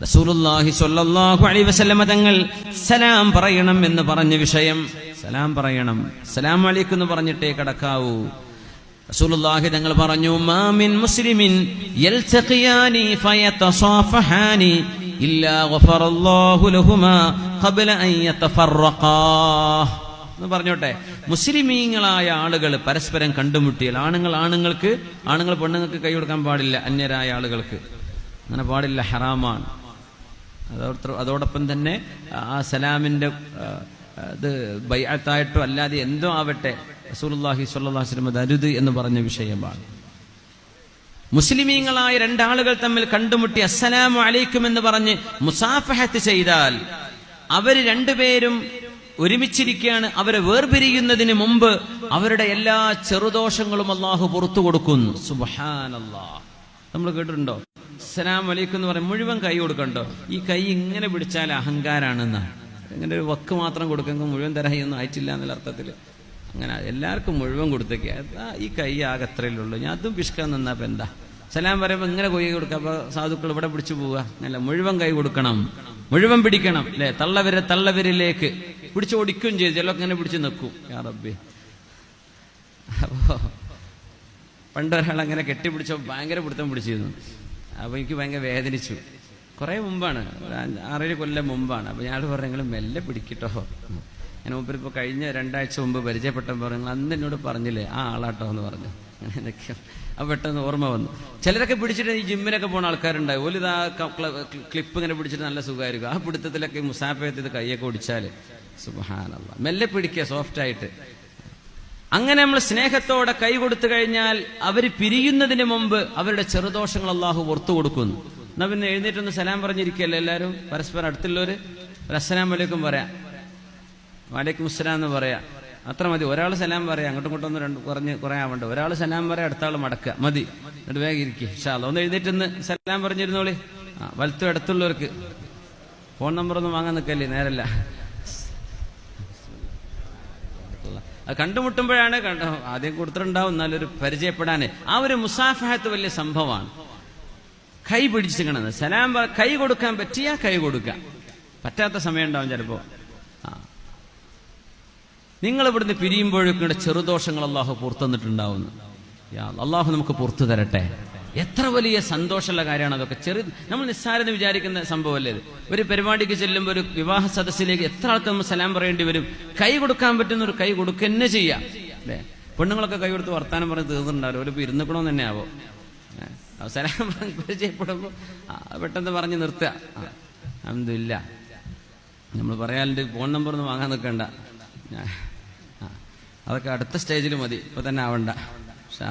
റസൂലുള്ളാഹി സ്വല്ലല്ലാഹു അലൈഹി വസല്ലമ തങ്ങൾ സലാം പറയണം എന്ന് പറഞ്ഞ വിഷയം, സലാം പറയണം, അസ്സലാമു അലൈക്കും എന്ന് പറഞ്ഞിട്ടേ കടക്കാവൂ. റസൂലുള്ളാഹി തങ്ങൾ പറഞ്ഞു, മാ മിൻ മുസ്ലിമിൻ യൽതഖിയാനി ഫയതസാഫഹാനി ഇല്ലാ ഗഫറല്ലാഹു ലഹുമാ ഖബ്ല അൻ യതഫറഖാ എന്ന് പറഞ്ഞോട്ടെ. മുസ്ലിമീങ്ങളായ ആളുകൾ പരസ്പരം കണ്ടുമുട്ടിയാൽ, ആണുങ്ങൾ പെണ്ണുങ്ങൾക്ക് കൈ കൊടുക്കാൻ പാടില്ല, അന്യരായ ആളുകൾക്ക് അങ്ങനെ പാടില്ല, ഹറാമാണ്. അതോടൊപ്പം തന്നെ ആ സലാമിന്റെ ഇത് ബൈഅത്തായിട്ടോ അല്ലാതെ എന്തോ ആവട്ടെ, റസൂലുള്ളാഹി സ്വല്ലല്ലാഹു അലൈഹി വസല്ലം അരുത് എന്ന് പറഞ്ഞ വിഷയമാണ്. മുസ്ലിമീങ്ങളായ രണ്ടാളുകൾ തമ്മിൽ കണ്ടുമുട്ടി അസ്സലാമു അലൈക്കും എന്ന് പറഞ്ഞ് മുസാഫഹത്ത് ചെയ്താൽ അവർ രണ്ടുപേരും ഒരുമിച്ചിരിക്കുകയാണ്. അവരെ വേർപിരിയുന്നതിന് മുമ്പ് അവരുടെ എല്ലാ ചെറുദോഷങ്ങളും അള്ളാഹു പുറത്തു കൊടുക്കുന്നു. സുബ്ഹാനല്ലാഹ്. നമ്മൾ കേട്ടിട്ടുണ്ടോ? അസ്സലാമു അലൈക്കും എന്ന് പറയും മുഴുവൻ കൈ കൊടുക്കണ്ടോ? ഈ കൈ ഇങ്ങനെ പിടിച്ചാൽ അഹങ്കാരാണെന്നാ. ഇങ്ങനെ ഒരു വക്ക് മാത്രം കൊടുക്കുമ്പോൾ മുഴുവൻ തരായൊന്നും ആയിട്ടില്ല എന്നുള്ള അർത്ഥത്തിൽ അങ്ങനെ എല്ലാവർക്കും മുഴുവൻ കൊടുത്തേക്കുക. ഈ കൈ ആകെ അത്രയുള്ളൂ, ഞാൻ അതും പിഷ്കാൻ നിന്നപ്പോ എന്താ? സലാം പറയുമ്പോൾ ഇങ്ങനെ കൈ കൊടുക്കുക. അപ്പൊ സാധുക്കൾ ഇവിടെ പിടിച്ചു പോവുക. അല്ല, മുഴുവൻ കൈ കൊടുക്കണം, മുഴുവൻ പിടിക്കണം അല്ലെ? തള്ളവിരലിലേക്ക് പിടിച്ച് ഓടിക്കുകയും ചെയ്തു. ചിലർക്ക് ഇങ്ങനെ പിടിച്ച് നിൽക്കും. യാ റബ്ബി. അപ്പോ പണ്ടൊരാൾ അങ്ങനെ കെട്ടിപ്പിടിച്ചോ ഭയങ്കര പിടുത്തം പിടിച്ചിരുന്നു. അപ്പൊ എനിക്ക് ഭയങ്കര വേദനിച്ചു. കുറെ മുമ്പാണ്, 6-7 കൊല്ലം മുമ്പാണ്. അപ്പൊ ഞാൻ പറഞ്ഞു, നിങ്ങൾ മെല്ലെ പിടിക്കട്ടോ. ഞാൻ മുമ്പിൽ ഇപ്പോൾ കഴിഞ്ഞ 2 ആഴ്ച മുമ്പ് പരിചയപ്പെട്ടപ്പോൾ നിങ്ങൾ അന്ന് എന്നോട് പറഞ്ഞില്ലേ ആ ആളാട്ടോ എന്ന് പറഞ്ഞു. അങ്ങനെ എന്തൊക്കെയോ അപ്പൊ പെട്ടെന്ന് ഓർമ്മ വന്നു. ചിലരൊക്കെ പിടിച്ചിട്ട് ഈ ജിമ്മിനൊക്കെ പോകുന്ന ആൾക്കാരുണ്ടാവും. ഒരു ഇതാ ക്ലിപ്പ് ഇങ്ങനെ പിടിച്ചിട്ട് നല്ല സുഖമായിരിക്കും. ആ പിടുത്തത്തിലൊക്കെ മുസാഫയത്ത് ഇത് കൈയൊക്കെ ഓടിച്ചാൽ സുബ്ഹാനല്ലാഹ്. മെല്ലെ പിടിക്കുക, സോഫ്റ്റ് ആയിട്ട്. അങ്ങനെ നമ്മൾ സ്നേഹത്തോടെ കൈ കൊടുത്തു കഴിഞ്ഞാൽ അവർ പിരിയുന്നതിന് മുമ്പ് അവരുടെ ചെറുദോഷങ്ങൾ അള്ളാഹു പുറത്തു കൊടുക്കുന്നു. എന്നാ പിന്നെ എഴുന്നേറ്റൊന്ന് സലാം പറഞ്ഞിരിക്കുകയല്ലേ എല്ലാവരും? പരസ്പരം അടുത്തുള്ളവര് അസ്സലാമു അലൈക്കും പറയാം, വലൈക്കും അസ്സലാം എന്ന് പറയാം. അത്ര മതി. ഒരാൾ സലാം പറയാം, അങ്ങോട്ടും ഇങ്ങോട്ടും ഒന്ന് കുറെ ആവണ്ട. ഒരാൾ സലാം പറയാം, അടുത്ത ആൾ മടക്കുക, മതി. എന്നിട്ട് വേഗം ഇരിക്കുക. ഇൻഷാ അല്ലാഹ് ഒന്ന് എഴുന്നേറ്റൊന്ന് സലാം പറഞ്ഞിരുന്നോളി. വലത്തും അടുത്തുള്ളവർക്ക് ഫോൺ നമ്പറൊന്നും വാങ്ങാൻ നിൽക്കല്ലേ, നേരല്ല. അത് കണ്ടുമുട്ടുമ്പോഴാണ് ആദ്യം കൊടുത്തിട്ടുണ്ടാവും, എന്നാലൊരു പരിചയപ്പെടാൻ. ആ ഒരു മുസാഫഹത്ത് വലിയ സംഭവമാണ്. കൈ പിടിച്ചിരിക്കണത് സലാം കൈ കൊടുക്കാൻ പറ്റിയാ കൈ കൊടുക്കുക, പറ്റാത്ത സമയം ഉണ്ടാവും ചിലപ്പോ. നിങ്ങൾ ഇവിടുന്ന് പിരിയുമ്പോഴേക്കും ചെറുദോഷങ്ങൾ അള്ളാഹു പുറത്തുനിന്നിട്ടുണ്ടാവുന്നു. അള്ളാഹു നമുക്ക് പുറത്തു തരട്ടെ. എത്ര വലിയ സന്തോഷമുള്ള കാര്യമാണ് അതൊക്കെ. നമ്മൾ നിസ്സാരെന്ന് വിചാരിക്കുന്ന സംഭവമല്ലേ ഇത്. ഒരു പരിപാടിക്ക് ചെല്ലുമ്പോൾ, ഒരു വിവാഹ സദസ്സിലേക്ക് എത്ര ആൾക്ക് നമ്മൾ സലാം പറയേണ്ടി വരും. കൈ കൊടുക്കാൻ പറ്റുന്ന ഒരു കൈ കൊടുക്കുക തന്നെ ചെയ്യാം അല്ലേ? പെണ്ണുങ്ങളൊക്കെ കൈ കൊടുത്ത് വർത്താനം പറഞ്ഞ് തീർന്നിട്ടുണ്ടാവും. ഒരു ഇരുന്നിക്കണമെന്ന് തന്നെ ആവോ. സലാം പരിചയപ്പെടുമ്പോൾ പെട്ടെന്ന് പറഞ്ഞ് നിർത്തുക. അൽഹംദുലില്ലാ. നമ്മൾ പറയാറുണ്ട് ഫോൺ നമ്പറൊന്നും വാങ്ങാൻ നിൽക്കണ്ട, അതൊക്കെ അടുത്ത സ്റ്റേജിൽ മതി, ഇപ്പൊ തന്നെ ആവണ്ട.